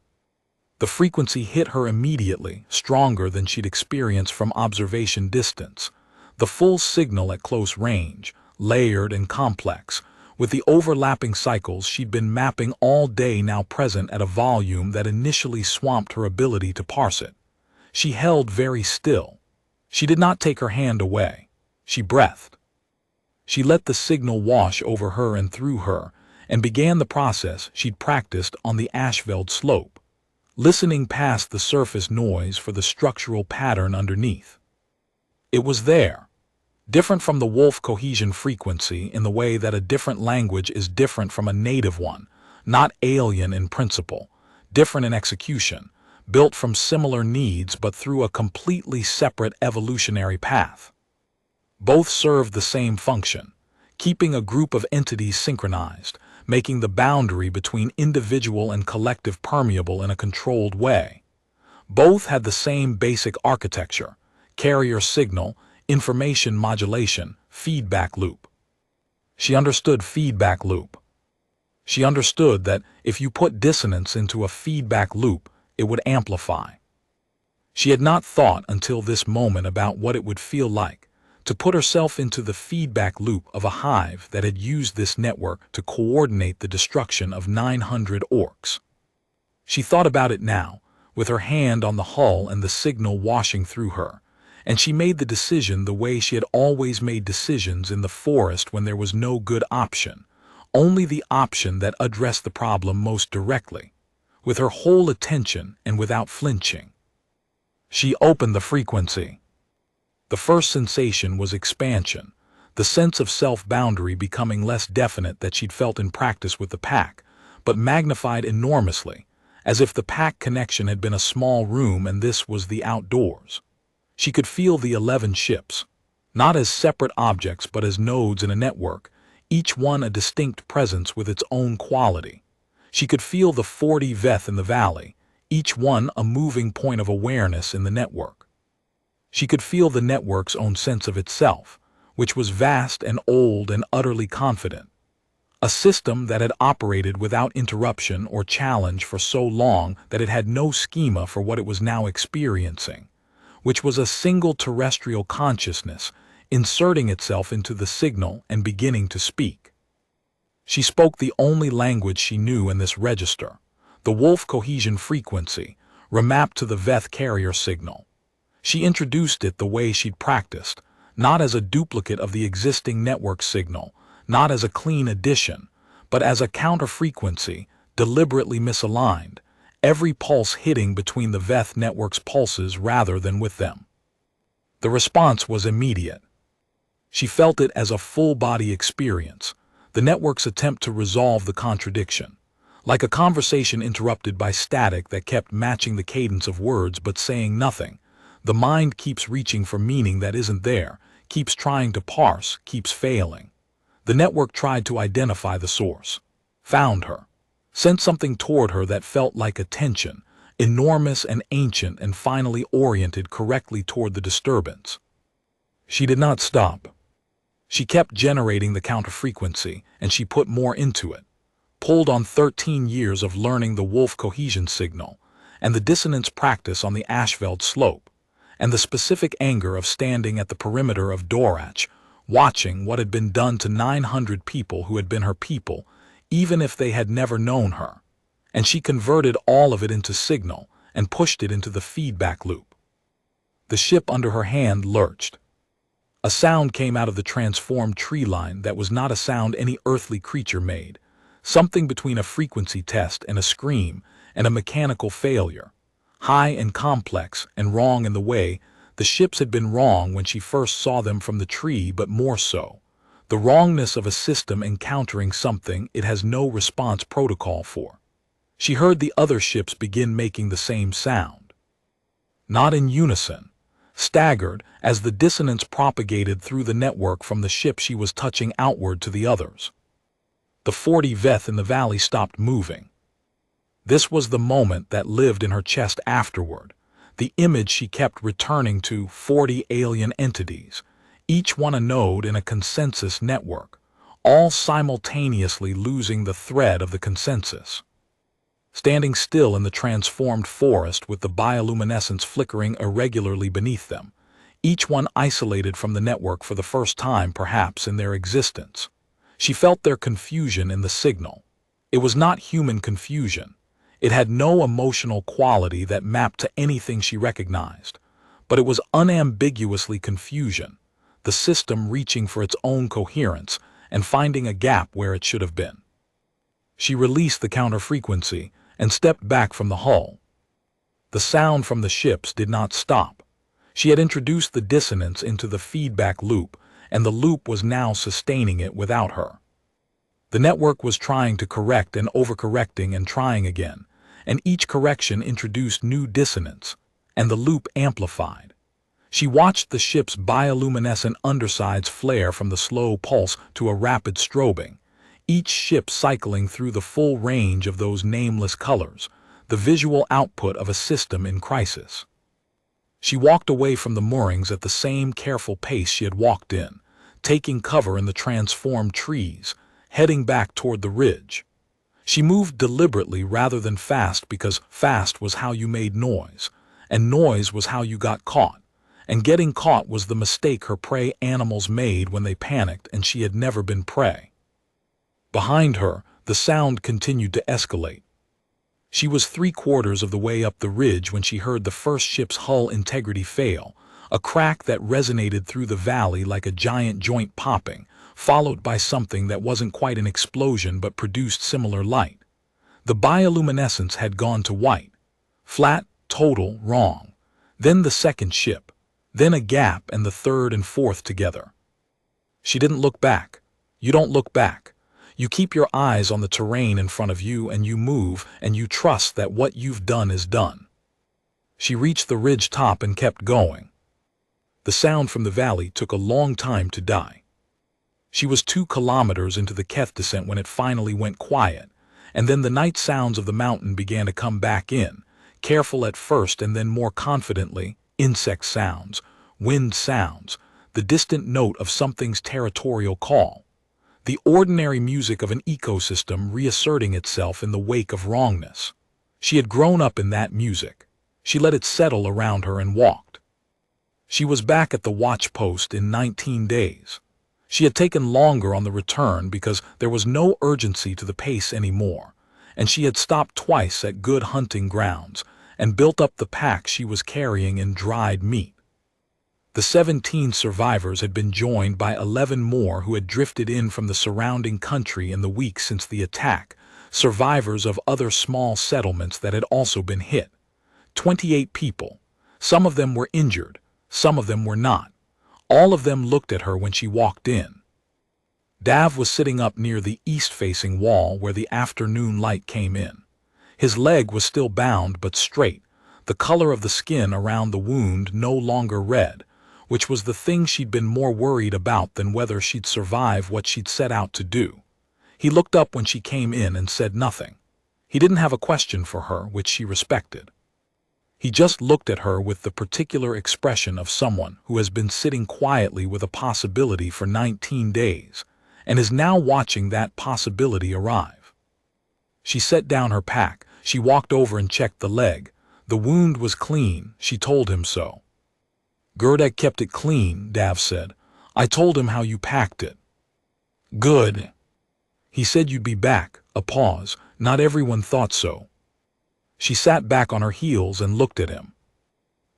The frequency hit her immediately, stronger than she'd experienced from observation distance. The full signal at close range, layered and complex, with the overlapping cycles she'd been mapping all day now present at a volume that initially swamped her ability to parse it. She held very still. She did not take her hand away. She breathed. She let the signal wash over her and through her, and began the process she'd practiced on the Ashveld slope, listening past the surface noise for the structural pattern underneath. It was there, different from the wolf cohesion frequency in the way that a different language is different from a native one, not alien in principle, different in execution, built from similar needs but through a completely separate evolutionary path. Both served the same function, keeping a group of entities synchronized, making the boundary between individual and collective permeable in a controlled way. Both had the same basic architecture: carrier signal, information modulation, feedback loop. She understood feedback loop. She understood that if you put dissonance into a feedback loop, it would amplify. She had not thought until this moment about what it would feel like to put herself into the feedback loop of a hive that had used this network to coordinate the destruction of 900 orcs. She thought about it now, with her hand on the hull and the signal washing through her, and she made the decision the way she had always made decisions in the forest when there was no good option, only the option that addressed the problem most directly, with her whole attention and without flinching. She opened the frequency. The first sensation was expansion, the sense of self-boundary becoming less definite that she'd felt in practice with the pack, but magnified enormously, as if the pack connection had been a small room and this was the outdoors. She could feel the 11 ships, not as separate objects but as nodes in a network, each one a distinct presence with its own quality. She could feel the 40 Veth in the valley, each one a moving point of awareness in the network. She could feel the network's own sense of itself, which was vast and old and utterly confident. A system that had operated without interruption or challenge for so long that it had no schema for what it was now experiencing, which was a single terrestrial consciousness inserting itself into the signal and beginning to speak. She spoke the only language she knew in this register, the wolf cohesion frequency, remapped to the Veth carrier signal. She introduced it the way she'd practiced, not as a duplicate of the existing network signal, not as a clean addition, but as a counter-frequency, deliberately misaligned, every pulse hitting between the Veth network's pulses rather than with them. The response was immediate. She felt it as a full-body experience, the network's attempt to resolve the contradiction, like a conversation interrupted by static that kept matching the cadence of words but saying nothing. The mind keeps reaching for meaning that isn't there, keeps trying to parse, keeps failing. The network tried to identify the source, found her, sent something toward her that felt like attention, enormous and ancient, and finally oriented correctly toward the disturbance. She did not stop. She kept generating the counter-frequency, and she put more into it, pulled on 13 years of learning the wolf cohesion signal, and the dissonance practice on the Ashveld slope, and the specific anger of standing at the perimeter of Dorach, watching what had been done to 900 people who had been her people, even if they had never known her. And she converted all of it into signal and pushed it into the feedback loop. The ship under her hand lurched. A sound came out of the transformed tree line that was not a sound any earthly creature made, something between a frequency test and a scream and a mechanical failure, high and complex and wrong in the way The ships had been wrong when she first saw them from the tree, but more so. The wrongness of a system encountering something it has no response protocol for. She heard the other ships begin making the same sound. Not in unison. Staggered, as the dissonance propagated through the network from the ship she was touching outward to the others. The 40 Veth in the valley stopped moving. This was the moment that lived in her chest afterward. The image she kept returning to: 40 alien entities, each one a node in a consensus network, all simultaneously losing the thread of the consensus. Standing still in the transformed forest with the bioluminescence flickering irregularly beneath them, each one isolated from the network for the first time perhaps in their existence. She felt their confusion in the signal. It was not human confusion. It had no emotional quality that mapped to anything she recognized, but it was unambiguously confusion, the system reaching for its own coherence and finding a gap where it should have been. She released the counter-frequency and stepped back from the hull. The sound from the ships did not stop. She had introduced the dissonance into the feedback loop, and the loop was now sustaining it without her. The network was trying to correct and overcorrecting and trying again, and each correction introduced new dissonance, and the loop amplified. She watched the ship's bioluminescent undersides flare from the slow pulse to a rapid strobing, each ship cycling through the full range of those nameless colors, the visual output of a system in crisis. She walked away from the moorings at the same careful pace she had walked in, taking cover in the transformed trees, heading back toward the ridge. She moved deliberately rather than fast, because fast was how you made noise, and noise was how you got caught, and getting caught was the mistake her prey animals made when they panicked and she had never been prey. Behind her, the sound continued to escalate. She was 3/4 of the way up the ridge when she heard the first ship's hull integrity fail, a crack that resonated through the valley like a giant joint popping, followed by something that wasn't quite an explosion but produced similar light. The bioluminescence had gone to white. Flat, total, wrong. Then the second ship. Then a gap, and the third and fourth together. She didn't look back. You don't look back. You keep your eyes on the terrain in front of you, and you move, and you trust that what you've done is done. She reached the ridge top and kept going. The sound from the valley took a long time to die. She was 2 kilometers into the Keth descent when it finally went quiet, and then the night sounds of the mountain began to come back in, careful at first and then more confidently: insect sounds, wind sounds, the distant note of something's territorial call. The ordinary music of an ecosystem reasserting itself in the wake of wrongness. She had grown up in that music. She let it settle around her and walked. She was back at the watch post in 19 days. She had taken longer on the return because there was no urgency to the pace anymore, and she had stopped twice at good hunting grounds and built up the pack she was carrying in dried meat. The 17 survivors had been joined by 11 more who had drifted in from the surrounding country in the week since the attack, survivors of other small settlements that had also been hit. 28 people. Some of them were injured, some of them were not. All of them looked at her when she walked in. Dav was sitting up near the east-facing wall where the afternoon light came in. His leg was still bound but straight, the color of the skin around the wound no longer red, which was the thing she'd been more worried about than whether she'd survive what she'd set out to do. He looked up when she came in and said nothing. He didn't have a question for her, which she respected. He just looked at her with the particular expression of someone who has been sitting quietly with a possibility for 19 days, and is now watching that possibility arrive. She set down her pack. She walked over and checked the leg. The wound was clean, she told him so. Gerdek kept it clean, Dav said. I told him how you packed it. Good. He said you'd be back. A pause. Not everyone thought so. She sat back on her heels and looked at him.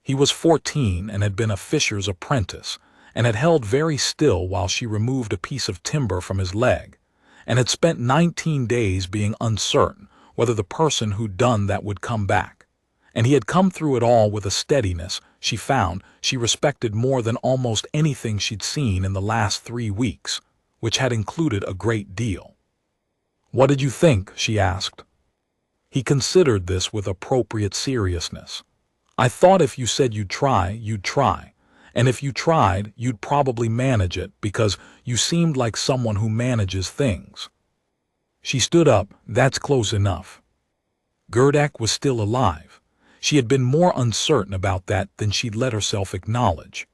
He was 14 and had been a fisher's apprentice, and had held very still while she removed a piece of timber from his leg, and had spent 19 days being uncertain whether the person who'd done that would come back. And he had come through it all with a steadiness, she found she respected more than almost anything she'd seen in the last 3 weeks, which had included a great deal. "What did you think?" she asked. He considered this with appropriate seriousness. "I thought if you said you'd try. And if you tried, you'd probably manage it because you seemed like someone who manages things." She stood up. "That's close enough." Gerdak was still alive. She had been more uncertain about that than she'd let herself acknowledge.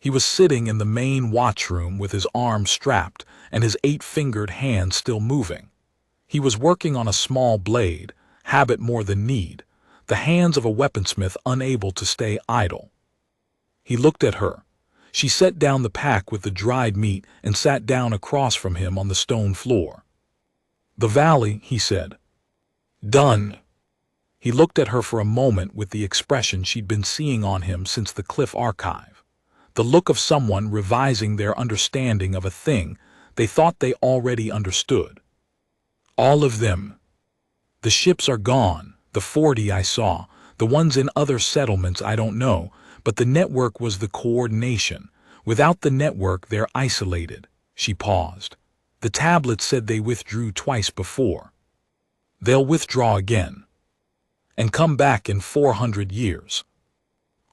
He was sitting in the main watchroom with his arms strapped and his 8-fingered hand still moving. He was working on a small blade, habit more than need, the hands of a weaponsmith unable to stay idle. He looked at her. She set down the pack with the dried meat and sat down across from him on the stone floor. "The valley," he said. "Done." He looked at her for a moment with the expression she'd been seeing on him since the Cliff Archive. The look of someone revising their understanding of a thing they thought they already understood. "All of them. The ships are gone, the 40 I saw, the ones in other settlements I don't know, but the network was the coordination. Without the network they're isolated." She paused. "The tablets said they withdrew twice before. They'll withdraw again. And come back in 400 years.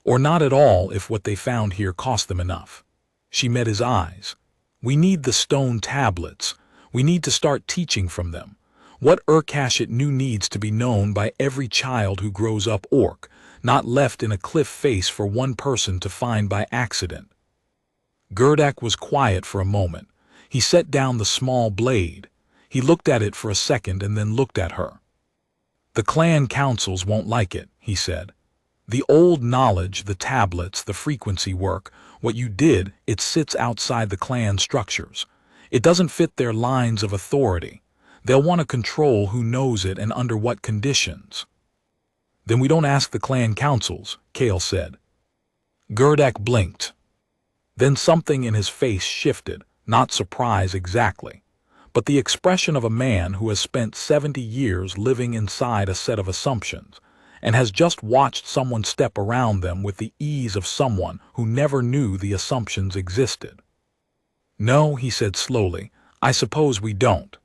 Or not at all if what they found here cost them enough." She met his eyes. "We need the stone tablets. We need to start teaching from them. What Urkashit knew needs to be known by every child who grows up Orc, not left in a cliff face for one person to find by accident." Gerdak was quiet for a moment. He set down the small blade. He looked at it for a second and then looked at her. "The clan councils won't like it," he said. "The old knowledge, the tablets, the frequency work, what you did, it sits outside the clan structures. It doesn't fit their lines of authority. They'll want to control who knows it and under what conditions." "Then we don't ask the clan councils," Kale said. Gerdak blinked. Then something in his face shifted, not surprise exactly, but the expression of a man who has spent 70 years living inside a set of assumptions and has just watched someone step around them with the ease of someone who never knew the assumptions existed. "No," he said slowly, "I suppose we don't.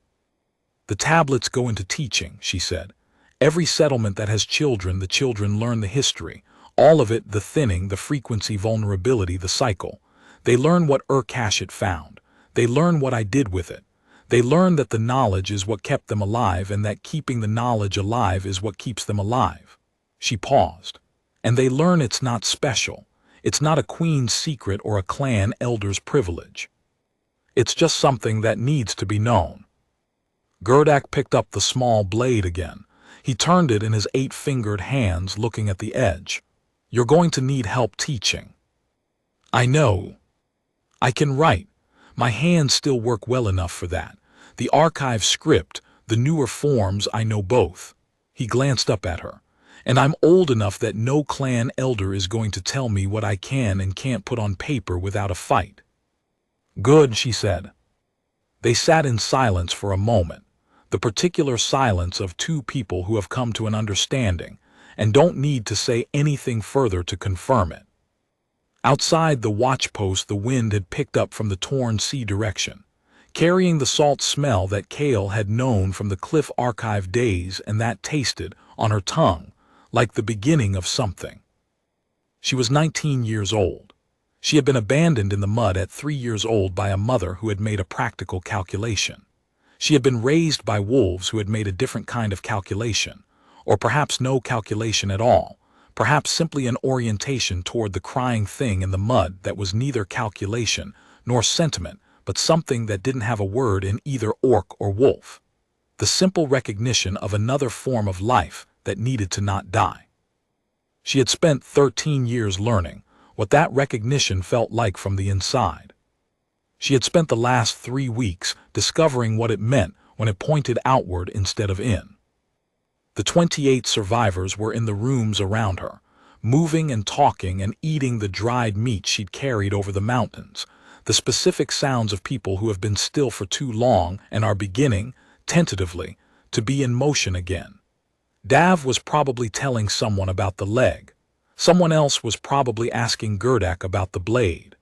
The tablets go into teaching," she said. "Every settlement that has children, the children learn the history, all of it, the thinning, the frequency, vulnerability, the cycle. They learn what Urkashit found. They learn what I did with it. They learn that the knowledge is what kept them alive and that keeping the knowledge alive is what keeps them alive." She paused. "And they learn it's not special. It's not a queen's secret or a clan elder's privilege. It's just something that needs to be known." Gerdak picked up the small blade again. He turned it in his 8-fingered hands, looking at the edge. "You're going to need help teaching." "I know. I can write. My hands still work well enough for that. The archive script, the newer forms, I know both." He glanced up at her. "And I'm old enough that no clan elder is going to tell me what I can and can't put on paper without a fight." "Good," she said. They sat in silence for a moment, the particular silence of two people who have come to an understanding and don't need to say anything further to confirm it. Outside the watchpost, the wind had picked up from the torn sea direction, carrying the salt smell that Kale had known from the Cliff Archive days and that tasted, on her tongue, like the beginning of something. She was 19 years old. She had been abandoned in the mud at 3 years old by a mother who had made a practical calculation. She had been raised by wolves who had made a different kind of calculation, or perhaps no calculation at all, perhaps simply an orientation toward the crying thing in the mud that was neither calculation nor sentiment, but something that didn't have a word in either orc or wolf. The simple recognition of another form of life that needed to not die. She had spent 13 years learning what that recognition felt like from the inside. She had spent the last 3 weeks discovering what it meant when it pointed outward instead of in. The 28 survivors were in the rooms around her, moving and talking and eating the dried meat she'd carried over the mountains, the specific sounds of people who have been still for too long and are beginning, tentatively, to be in motion again. Dav was probably telling someone about the leg. Someone else was probably asking Gerdak about the blade.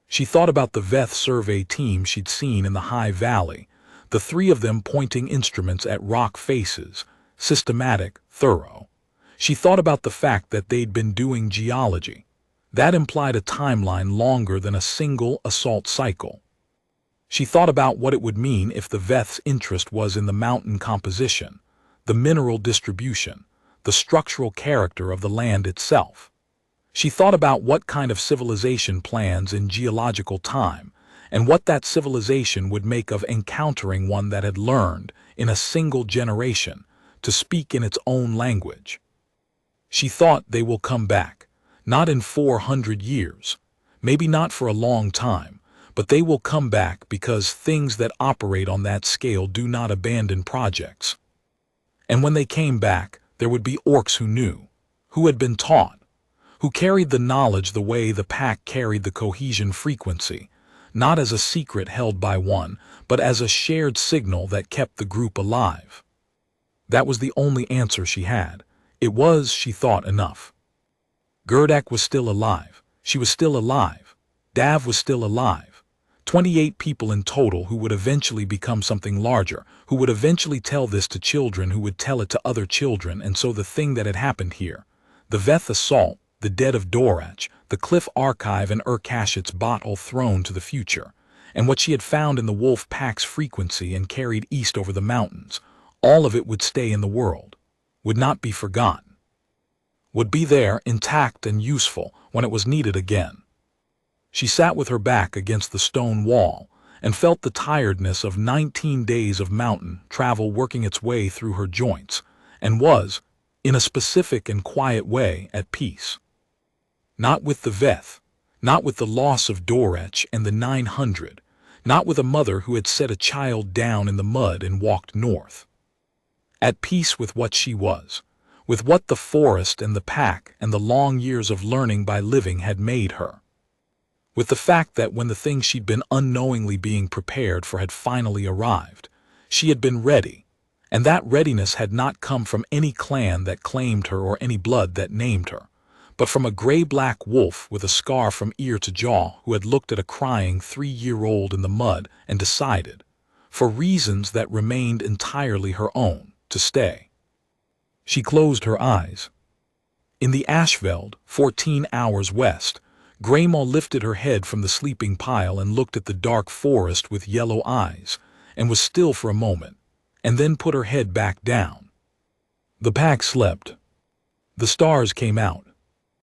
She thought about the Veth survey team she'd seen in the high valley, the three of them pointing instruments at rock faces, systematic, thorough. She thought about the fact that they'd been doing geology. That implied a timeline longer than a single assault cycle. She thought about what it would mean if the Veth's interest was in the mountain composition, the mineral distribution, the structural character of the land itself. She thought about what kind of civilization plans in geological time, and what that civilization would make of encountering one that had learned, in a single generation, to speak in its own language. She thought they will come back, not in 400 years, maybe not for a long time, but they will come back because things that operate on that scale do not abandon projects. And when they came back, there would be orcs who knew, who had been taught, who carried the knowledge the way the pack carried the cohesion frequency, not as a secret held by one, but as a shared signal that kept the group alive. That was the only answer she had. It was, she thought, enough. Gerdak was still alive. She was still alive. Dav was still alive. 28 people in total who would eventually become something larger, who would eventually tell this to children who would tell it to other children. And so the thing that had happened here, the Veth assault, the dead of Dorach, the Cliff Archive and Urkashit's bottle thrown to the future, and what she had found in the wolf pack's frequency and carried east over the mountains, all of it would stay in the world, would not be forgotten, would be there intact and useful when it was needed again. She sat with her back against the stone wall and felt the tiredness of 19 days of mountain travel working its way through her joints, and was, in a specific and quiet way, at peace. Not with the Veth, not with the loss of Dorach and the 900, not with a mother who had set a child down in the mud and walked north. At peace with what she was, with what the forest and the pack and the long years of learning by living had made her. With the fact that when the thing she'd been unknowingly being prepared for had finally arrived, she had been ready, and that readiness had not come from any clan that claimed her or any blood that named her, but from a gray-black wolf with a scar from ear to jaw who had looked at a crying 3-year-old in the mud and decided, for reasons that remained entirely her own, to stay. She closed her eyes. In the Ashveld, 14 hours west, Graymaw lifted her head from the sleeping pile and looked at the dark forest with yellow eyes, and was still for a moment, and then put her head back down. The pack slept. The stars came out.